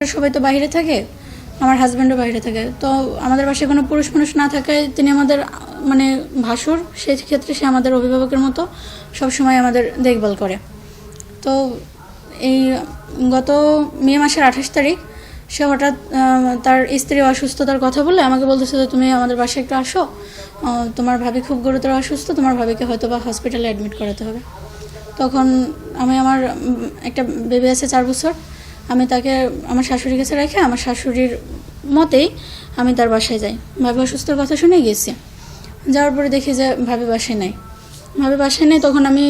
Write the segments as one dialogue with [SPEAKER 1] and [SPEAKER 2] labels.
[SPEAKER 1] সবাই তো বাইরে থাকে, আমার হাজব্যান্ডও বাইরে থাকে। তো আমাদের বাসায় কোনো পুরুষ মানুষ না থাকায় তিনি আমাদের মানে ভাসুর, সেই ক্ষেত্রে সে আমাদের অভিভাবকের মতো সবসময় আমাদের দেখভাল করে। তো এই গত মে মাসের 28 তারিখ সে হঠাৎ তার স্ত্রী অসুস্থতার কথা বলে আমাকে বলতেছে যে তুমি আমাদের বাসায় একটু আসো, তোমার ভাবি খুব গুরুতর অসুস্থ, তোমার ভাবিকে হয়তো বা হসপিটালে অ্যাডমিট করাতে হবে। তখন আমি আমার একটা বেবি আছে 4 বছর, আমি তাকে আমার শাশুড়ির কাছে রেখে আমার শাশুড়ির মতেই আমি তার বাসায় যাই। ভাবি অসুস্থর কথা শুনে গেছি, যাওয়ার পরে দেখি যে ভাবি বাসায় নেই। তখন আমি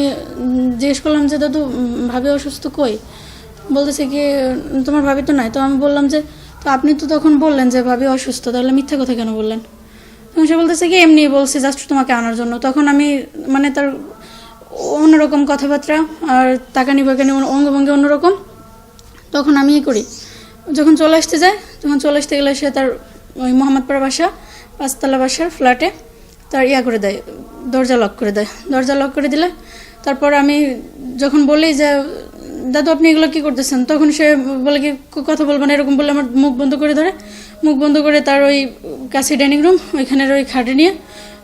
[SPEAKER 1] জিজ্ঞেস করলাম যে দাদু ভাবি অসুস্থ কই? বলতেছে কি তোমার ভাবি তো নাই। তো আমি বললাম যে তো আপনি তো তখন বললেন যে ভাবি অসুস্থ, তাহলে মিথ্যা কথা কেন বললেন? তখন সে বলতেছে কি এমনি বলছি জাস্ট তোমাকে আনার জন্য। তখন আমি মানে তার অন্যরকম কথাবার্তা আর তাকানি বাকানি অঙ্গভঙ্গি অন্যরকম। তখন আমি করি, যখন চলে আসতে গেলে সে তার ওই মোহাম্মদপাড়া বাসা 5 তলা বাসার ফ্ল্যাটে তার করে দেয়, দরজা লক করে দিলে তারপর আমি যখন বলি যে দাদু আপনি এগুলো কী করতেছেন, তখন সে বলে কি কথা বলবো না এরকম বলে আমার মুখ বন্ধ করে তার ওই কাছে ডাইনিং রুম ওইখানের ওই খাটে নিয়ে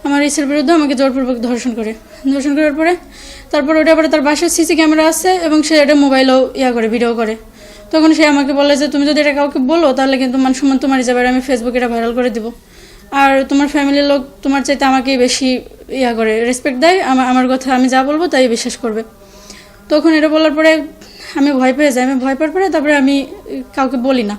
[SPEAKER 1] আমার ইসের বিরুদ্ধে আমাকে জোরপূর্বক ধর্ষণ করার পরে তারপর ওটা পরে তার বাসার সিসি ক্যামেরা আছে এবং সে এটা মোবাইলেও করে ভিডিও করে। তখন সে আমাকে বলে যে তুমি যদি এটা কাউকে বলো তাহলে কিন্তু মান সম্মান তোমারই যাবে, আমি ফেসবুকে এটা ভাইরাল করে দিব, আর তোমার ফ্যামিলির লোক তোমার চাইতে আমাকে বেশি করে রেসপেক্ট দেয়, আমার কথা আমি যা বলবো তাই বিশ্বাস করবে। তখন এটা বলার পরে আমি ভয় পেয়ে যাই। ভয় পাওয়ার পরে তারপরে আমি কাউকে বলি না।